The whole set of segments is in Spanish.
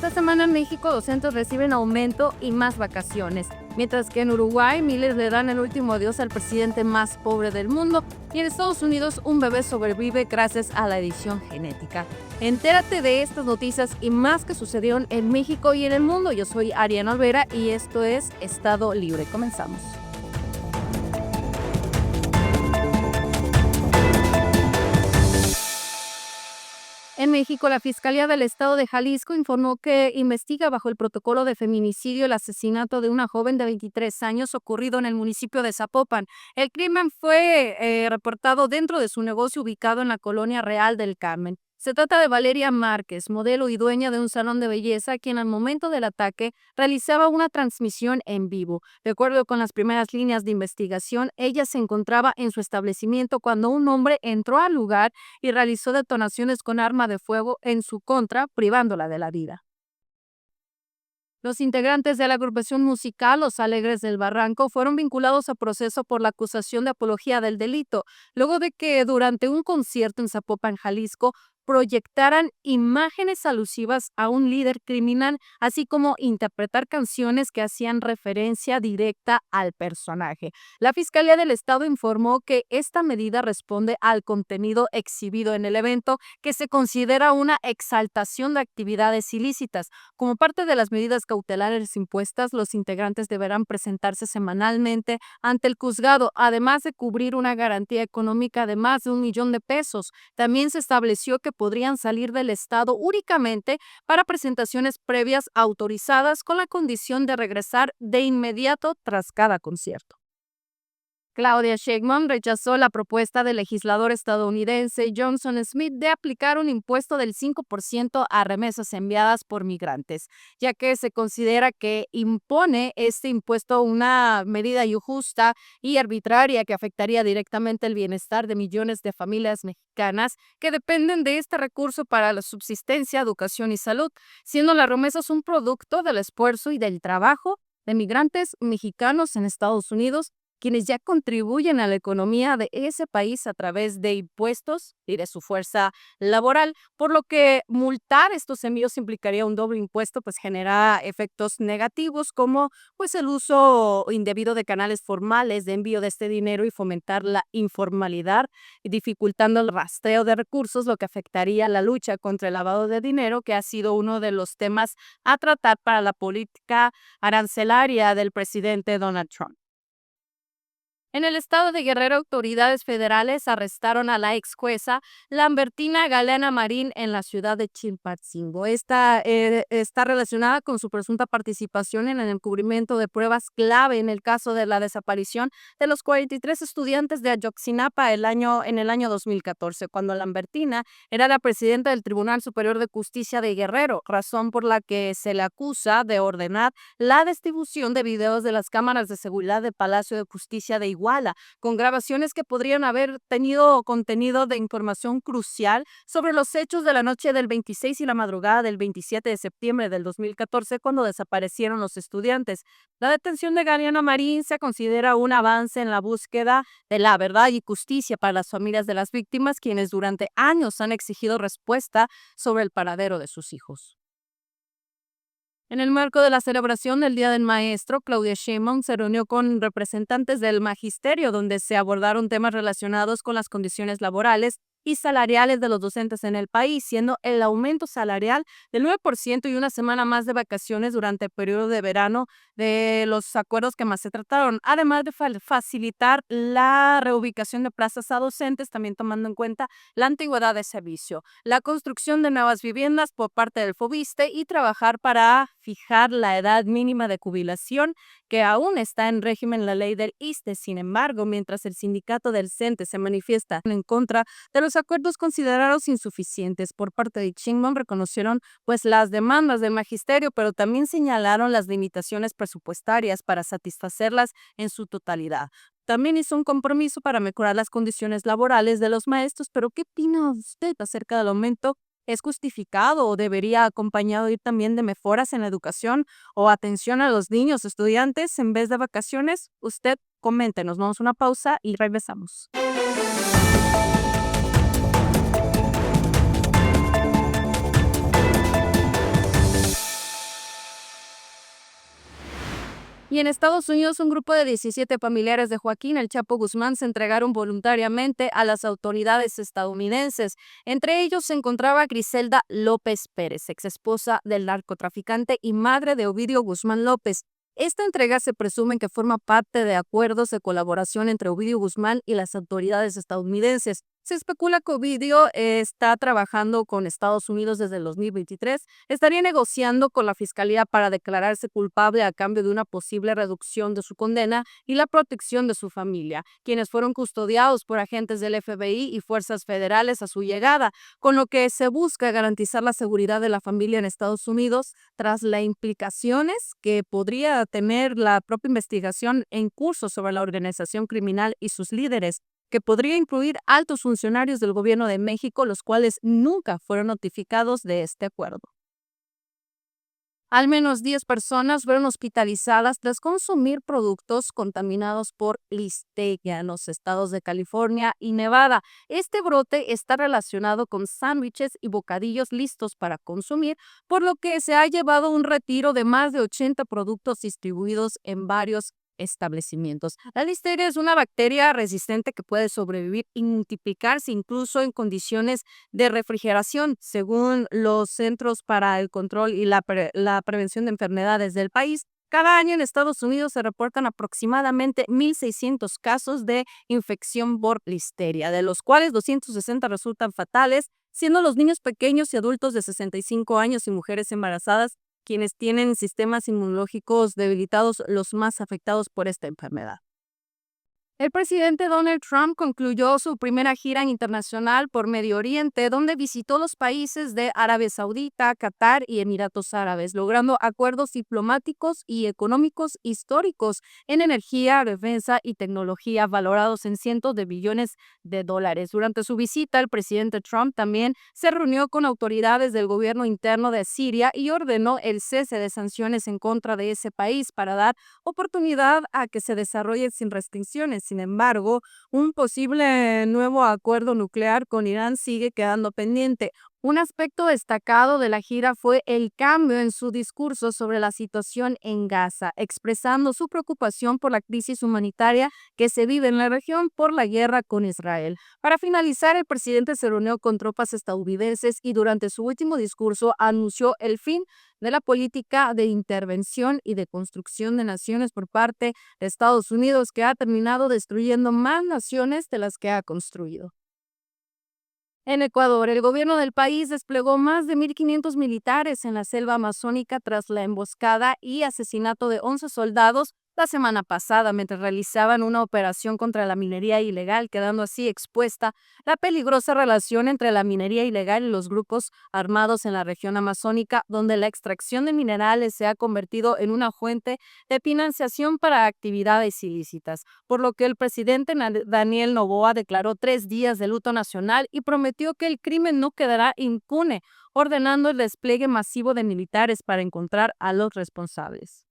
Esta semana en México docentes reciben aumento y más vacaciones, mientras que en Uruguay miles le dan el último adiós al presidente más pobre del mundo y en Estados Unidos un bebé sobrevive gracias a la edición genética. Entérate de estas noticias y más que sucedieron en México y en el mundo. Yo soy Ariana Olvera y esto es Estado Libre. Comenzamos. En México, la Fiscalía del Estado de Jalisco informó que investiga bajo el protocolo de feminicidio el asesinato de una joven de 23 años ocurrido en el municipio de Zapopan. El crimen fue reportado dentro de su negocio ubicado en la colonia Real del Carmen. Se trata de Valeria Márquez, modelo y dueña de un salón de belleza, quien al momento del ataque realizaba una transmisión en vivo. De acuerdo con las primeras líneas de investigación, ella se encontraba en su establecimiento cuando un hombre entró al lugar y realizó detonaciones con arma de fuego en su contra, privándola de la vida. Los integrantes de la agrupación musical Los Alegres del Barranco fueron vinculados a proceso por la acusación de apología del delito, luego de que durante un concierto en Zapopan, Jalisco, proyectaran imágenes alusivas a un líder criminal, así como interpretar canciones que hacían referencia directa al personaje. La Fiscalía del Estado informó que esta medida responde al contenido exhibido en el evento, que se considera una exaltación de actividades ilícitas. Como parte de las medidas cautelares impuestas, los integrantes deberán presentarse semanalmente ante el juzgado, además de cubrir una garantía económica de más de 1 millón de pesos. También se estableció que podrían salir del estado únicamente para presentaciones previas autorizadas con la condición de regresar de inmediato tras cada concierto. Claudia Sheinbaum rechazó la propuesta del legislador estadounidense Johnson Smith de aplicar un impuesto del 5% a remesas enviadas por migrantes, ya que se considera que impone este impuesto una medida injusta y arbitraria que afectaría directamente el bienestar de millones de familias mexicanas que dependen de este recurso para la subsistencia, educación y salud, siendo las remesas un producto del esfuerzo y del trabajo de migrantes mexicanos en Estados Unidos, quienes ya contribuyen a la economía de ese país a través de impuestos y de su fuerza laboral, por lo que multar estos envíos implicaría un doble impuesto, pues genera efectos negativos como pues el uso indebido de canales formales de envío de este dinero y fomentar la informalidad, dificultando el rastreo de recursos, lo que afectaría la lucha contra el lavado de dinero, que ha sido uno de los temas a tratar para la política arancelaria del presidente Donald Trump. En el estado de Guerrero, autoridades federales arrestaron a la ex jueza Lambertina Galeana Marín en la ciudad de Chilpancingo. Esta está relacionada con su presunta participación en el encubrimiento de pruebas clave en el caso de la desaparición de los 43 estudiantes de Ayotzinapa en el año 2014, cuando Lambertina era la presidenta del Tribunal Superior de Justicia de Guerrero, razón por la que se le acusa de ordenar la distribución de videos de las cámaras de seguridad del Palacio de Justicia de Iguala, con grabaciones que podrían haber tenido contenido de información crucial sobre los hechos de la noche del 26 y la madrugada del 27 de septiembre del 2014, cuando desaparecieron los estudiantes. La detención de Galeana Marín se considera un avance en la búsqueda de la verdad y justicia para las familias de las víctimas, quienes durante años han exigido respuesta sobre el paradero de sus hijos. En el marco de la celebración del Día del Maestro, Claudia Sheinbaum se reunió con representantes del magisterio, donde se abordaron temas relacionados con las condiciones laborales y salariales de los docentes en el país, siendo el aumento salarial del 9% y una semana más de vacaciones durante el periodo de verano de los acuerdos que más se trataron, además de facilitar la reubicación de plazas a docentes, también tomando en cuenta la antigüedad de servicio, la construcción de nuevas viviendas por parte del FOBISTE y trabajar para fijar la edad mínima de jubilación, que aún está en régimen la ley del ISSSTE. Sin embargo, mientras el sindicato del CENTE se manifiesta en contra de los acuerdos considerados insuficientes por parte de Sheinbaum, reconocieron pues las demandas del magisterio, pero también señalaron las limitaciones presupuestarias para satisfacerlas en su totalidad. También hizo un compromiso para mejorar las condiciones laborales de los maestros, pero ¿qué opina usted acerca del aumento? ¿Es justificado o debería acompañado ir también de mejoras en la educación o atención a los niños estudiantes en vez de vacaciones? Usted coméntenos, vamos a una pausa y regresamos. Y en Estados Unidos, un grupo de 17 familiares de Joaquín El Chapo Guzmán se entregaron voluntariamente a las autoridades estadounidenses. Entre ellos se encontraba Griselda López Pérez, exesposa del narcotraficante y madre de Ovidio Guzmán López. Esta entrega se presume que forma parte de acuerdos de colaboración entre Ovidio Guzmán y las autoridades estadounidenses. Se especula que Ovidio está trabajando con Estados Unidos desde el 2023, estaría negociando con la Fiscalía para declararse culpable a cambio de una posible reducción de su condena y la protección de su familia, quienes fueron custodiados por agentes del FBI y fuerzas federales a su llegada, con lo que se busca garantizar la seguridad de la familia en Estados Unidos tras las implicaciones que podría tener la propia investigación en curso sobre la organización criminal y sus líderes, que podría incluir altos funcionarios del gobierno de México, los cuales nunca fueron notificados de este acuerdo. Al menos 10 personas fueron hospitalizadas tras consumir productos contaminados por listeria en los estados de California y Nevada. Este brote está relacionado con sándwiches y bocadillos listos para consumir, por lo que se ha llevado un retiro de más de 80 productos distribuidos en varios establecimientos. La listeria es una bacteria resistente que puede sobrevivir y multiplicarse incluso en condiciones de refrigeración, según los Centros para el Control y la Prevención de Enfermedades del país. Cada año en Estados Unidos se reportan aproximadamente 1,600 casos de infección por listeria, de los cuales 260 resultan fatales, siendo los niños pequeños y adultos de 65 años y mujeres embarazadas quienes tienen sistemas inmunológicos debilitados los más afectados por esta enfermedad. El presidente Donald Trump concluyó su primera gira internacional por Medio Oriente, donde visitó los países de Arabia Saudita, Qatar y Emiratos Árabes, logrando acuerdos diplomáticos y económicos históricos en energía, defensa y tecnología valorados en cientos de billones de dólares. Durante su visita, el presidente Trump también se reunió con autoridades del gobierno interno de Siria y ordenó el cese de sanciones en contra de ese país para dar oportunidad a que se desarrolle sin restricciones. Sin embargo, un posible nuevo acuerdo nuclear con Irán sigue quedando pendiente. Un aspecto destacado de la gira fue el cambio en su discurso sobre la situación en Gaza, expresando su preocupación por la crisis humanitaria que se vive en la región por la guerra con Israel. Para finalizar, el presidente se reunió con tropas estadounidenses y durante su último discurso anunció el fin de la política de intervención y de construcción de naciones por parte de Estados Unidos, que ha terminado destruyendo más naciones de las que ha construido. En Ecuador, el gobierno del país desplegó más de 1,500 militares en la selva amazónica tras la emboscada y asesinato de 11 soldados la semana pasada, mientras realizaban una operación contra la minería ilegal, quedando así expuesta la peligrosa relación entre la minería ilegal y los grupos armados en la región amazónica, donde la extracción de minerales se ha convertido en una fuente de financiación para actividades ilícitas, por lo que el presidente Daniel Noboa declaró 3 días de luto nacional y prometió que el crimen no quedará impune, ordenando el despliegue masivo de militares para encontrar a los responsables.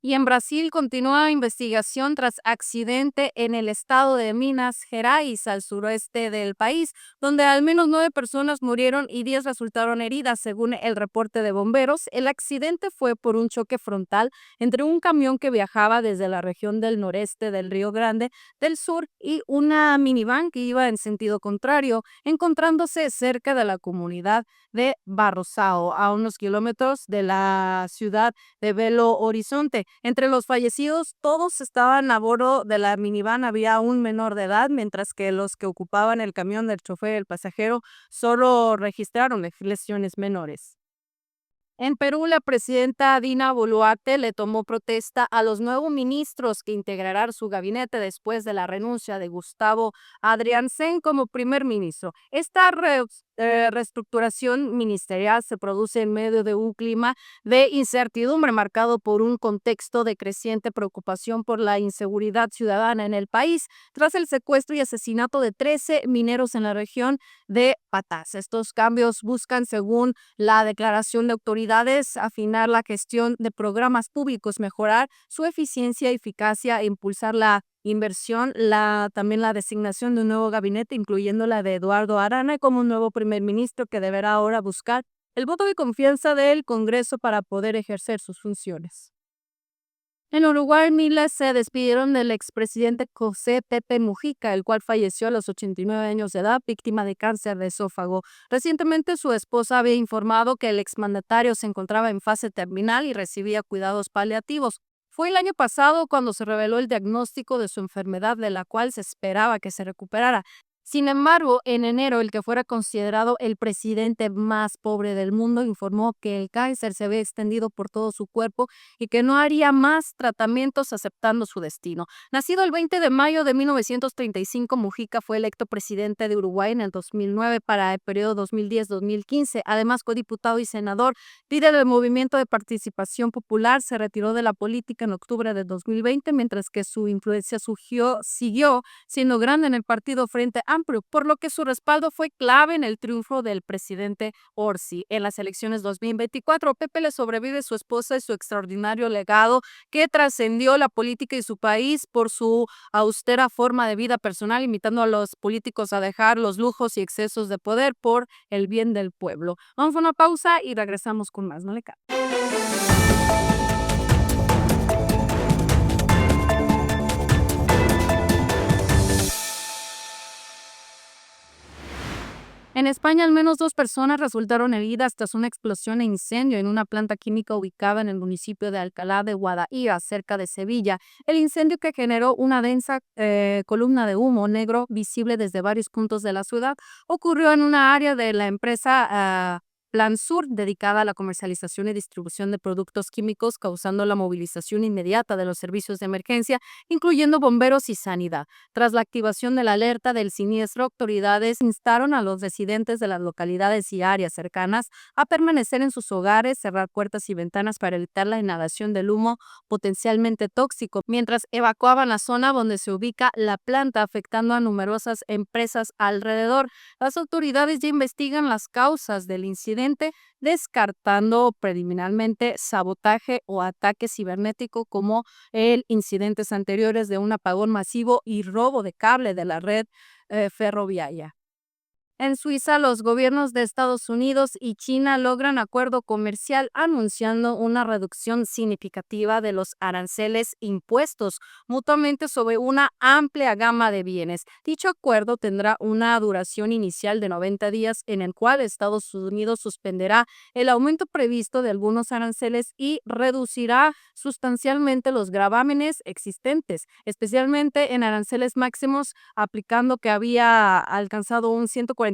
Y en Brasil continúa investigación tras accidente en el estado de Minas Gerais, al suroeste del país, donde al menos 9 personas murieron y 10 resultaron heridas, según el reporte de bomberos. El accidente fue por un choque frontal entre un camión que viajaba desde la región del noreste del Río Grande del Sur y una minivan que iba en sentido contrario, encontrándose cerca de la comunidad de Barrosao, a unos kilómetros de la ciudad de Belo Horizonte. Entre los fallecidos, todos estaban a bordo de la minivan, había un menor de edad, mientras que los que ocupaban el camión del chofer y el pasajero solo registraron lesiones menores. En Perú, la presidenta Dina Boluarte le tomó protesta a los nuevos ministros que integrarán su gabinete después de la renuncia de Gustavo Adrianzen como primer ministro. Esta reestructuración ministerial se produce en medio de un clima de incertidumbre marcado por un contexto de creciente preocupación por la inseguridad ciudadana en el país, tras el secuestro y asesinato de 13 mineros en la región de Patas. Estos cambios buscan, según la declaración de autoridades, afinar la gestión de programas públicos, mejorar su eficiencia y eficacia e impulsar la inversión, también la designación de un nuevo gabinete, incluyendo la de Eduardo Arana como un nuevo primer ministro que deberá ahora buscar el voto de confianza del Congreso para poder ejercer sus funciones. En Uruguay, miles se despidieron del expresidente José Pepe Mujica, el cual falleció a los 89 años de edad, víctima de cáncer de esófago. Recientemente, su esposa había informado que el exmandatario se encontraba en fase terminal y recibía cuidados paliativos. Fue el año pasado cuando se reveló el diagnóstico de su enfermedad, de la cual se esperaba que se recuperara. Sin embargo, en enero, el que fuera considerado el presidente más pobre del mundo informó que el cáncer se había extendido por todo su cuerpo y que no haría más tratamientos aceptando su destino. Nacido el 20 de mayo de 1935, Mujica fue electo presidente de Uruguay en el 2009 para el periodo 2010-2015. Además, fue diputado y senador, líder del Movimiento de Participación Popular. Se retiró de la política en octubre de 2020, mientras que su influencia siguió siendo grande en el partido Frente Amplio, por lo que su respaldo fue clave en el triunfo del presidente Orsi. En las elecciones 2024, Pepe le sobrevive su esposa y su extraordinario legado que trascendió la política y su país por su austera forma de vida personal, invitando a los políticos a dejar los lujos y excesos de poder por el bien del pueblo. Vamos a una pausa y regresamos con más. No le cambie. En España, al menos 2 personas resultaron heridas tras una explosión e incendio en una planta química ubicada en el municipio de Alcalá de Guadaira, cerca de Sevilla. El incendio, que generó una densa columna de humo negro visible desde varios puntos de la ciudad, ocurrió en una área de la empresa Plan Sur, dedicada a la comercialización y distribución de productos químicos, causando la movilización inmediata de los servicios de emergencia, incluyendo bomberos y sanidad. Tras la activación de la alerta del siniestro, autoridades instaron a los residentes de las localidades y áreas cercanas a permanecer en sus hogares, cerrar puertas y ventanas para evitar la inhalación del humo potencialmente tóxico, mientras evacuaban la zona donde se ubica la planta, afectando a numerosas empresas alrededor. Las autoridades ya investigan las causas del incidente, descartando preliminarmente sabotaje o ataque cibernético como el incidentes anteriores de un apagón masivo y robo de cable de la red ferroviaria. En Suiza, los gobiernos de Estados Unidos y China logran acuerdo comercial anunciando una reducción significativa de los aranceles impuestos mutuamente sobre una amplia gama de bienes. Dicho acuerdo tendrá una duración inicial de 90 días, en el cual Estados Unidos suspenderá el aumento previsto de algunos aranceles y reducirá sustancialmente los gravámenes existentes, especialmente en aranceles máximos, aplicando que había alcanzado un 145%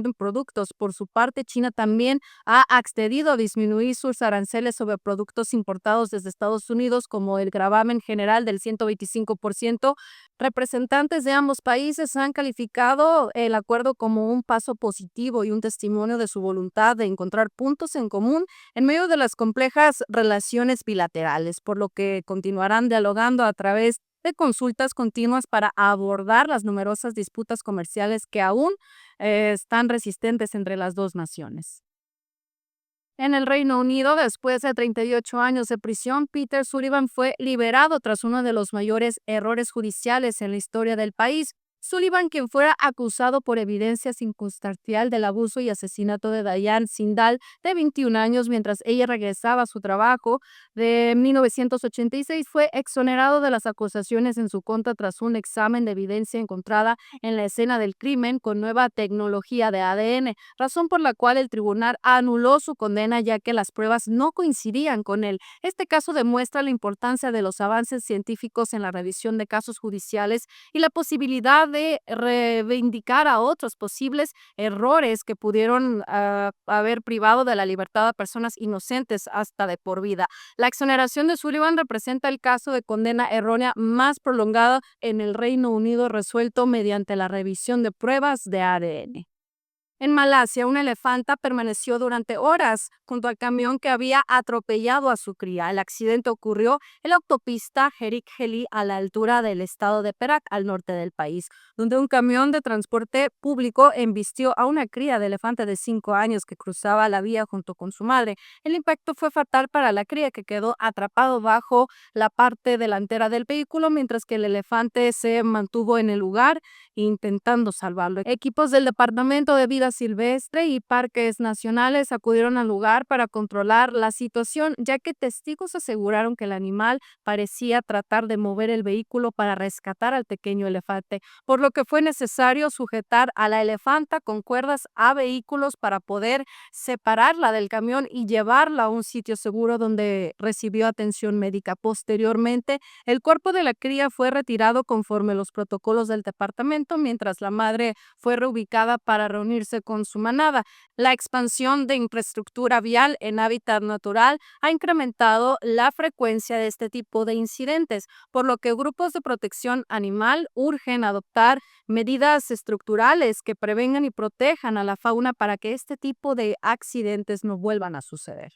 en productos. Por su parte, China también ha accedido a disminuir sus aranceles sobre productos importados desde Estados Unidos, como el gravamen general del 125%. Representantes de ambos países han calificado el acuerdo como un paso positivo y un testimonio de su voluntad de encontrar puntos en común en medio de las complejas relaciones bilaterales, por lo que continuarán dialogando a través de consultas continuas para abordar las numerosas disputas comerciales que aún están resistentes entre las dos naciones. En el Reino Unido, después de 38 años de prisión, Peter Sullivan fue liberado tras uno de los mayores errores judiciales en la historia del país. Sullivan, quien fuera acusado por evidencia circunstancial del abuso y asesinato de Diane Sindall, de 21 años, mientras ella regresaba a su trabajo de 1986, fue exonerado de las acusaciones en su contra tras un examen de evidencia encontrada en la escena del crimen con nueva tecnología de ADN, razón por la cual el tribunal anuló su condena, ya que las pruebas no coincidían con él. Este caso demuestra la importancia de los avances científicos en la revisión de casos judiciales y la posibilidad de reivindicar a otros posibles errores que pudieron haber privado de la libertad a personas inocentes hasta de por vida. La exoneración de Sullivan representa el caso de condena errónea más prolongada en el Reino Unido, resuelto mediante la revisión de pruebas de ADN. En Malasia, una elefanta permaneció durante horas junto al camión que había atropellado a su cría. El accidente ocurrió en la autopista Herik-Heli, a la altura del estado de Perak, al norte del país, donde un camión de transporte público embistió a una cría de elefante de 5 años que cruzaba la vía junto con su madre. El impacto fue fatal para la cría, que quedó atrapado bajo la parte delantera del vehículo, mientras que el elefante se mantuvo en el lugar intentando salvarlo. Equipos del Departamento de Vida Silvestre y Parques Nacionales acudieron al lugar para controlar la situación, ya que testigos aseguraron que el animal parecía tratar de mover el vehículo para rescatar al pequeño elefante, por lo que fue necesario sujetar a la elefanta con cuerdas a vehículos para poder separarla del camión y llevarla a un sitio seguro donde recibió atención médica. Posteriormente, el cuerpo de la cría fue retirado conforme los protocolos del departamento, mientras la madre fue reubicada para reunirse con su manada. La expansión de infraestructura vial en hábitat natural ha incrementado la frecuencia de este tipo de incidentes, por lo que grupos de protección animal urgen adoptar medidas estructurales que prevengan y protejan a la fauna para que este tipo de accidentes no vuelvan a suceder.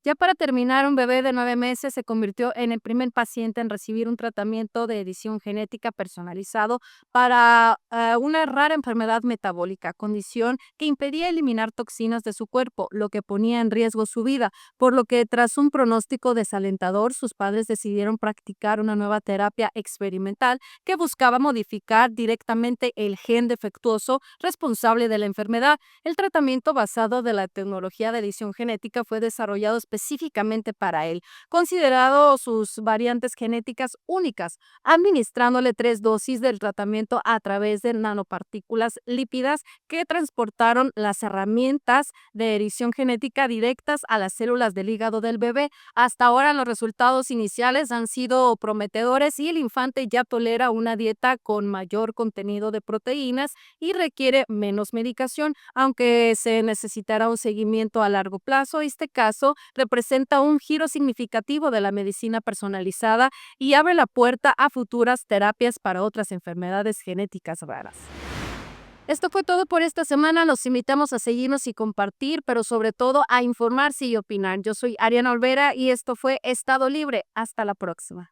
Ya para terminar, un bebé de 9 meses se convirtió en el primer paciente en recibir un tratamiento de edición genética personalizado para una rara enfermedad metabólica, condición que impedía eliminar toxinas de su cuerpo, lo que ponía en riesgo su vida, por lo que tras un pronóstico desalentador, sus padres decidieron practicar una nueva terapia experimental que buscaba modificar directamente el gen defectuoso responsable de la enfermedad. El tratamiento basado de la tecnología de edición genética fue desarrollado específicamente para él, considerado sus variantes genéticas únicas, administrándole 3 dosis del tratamiento a través de nanopartículas lípidas que transportaron las herramientas de edición genética directas a las células del hígado del bebé. Hasta ahora los resultados iniciales han sido prometedores y el infante ya tolera una dieta con mayor contenido de proteínas y requiere menos medicación, aunque se necesitará un seguimiento a largo plazo. Este caso representa un giro significativo de la medicina personalizada y abre la puerta a futuras terapias para otras enfermedades genéticas raras. Esto fue todo por esta semana. Los invitamos a seguirnos y compartir, pero sobre todo a informarse y opinar. Yo soy Ariana Olvera y esto fue Estado Libre. Hasta la próxima.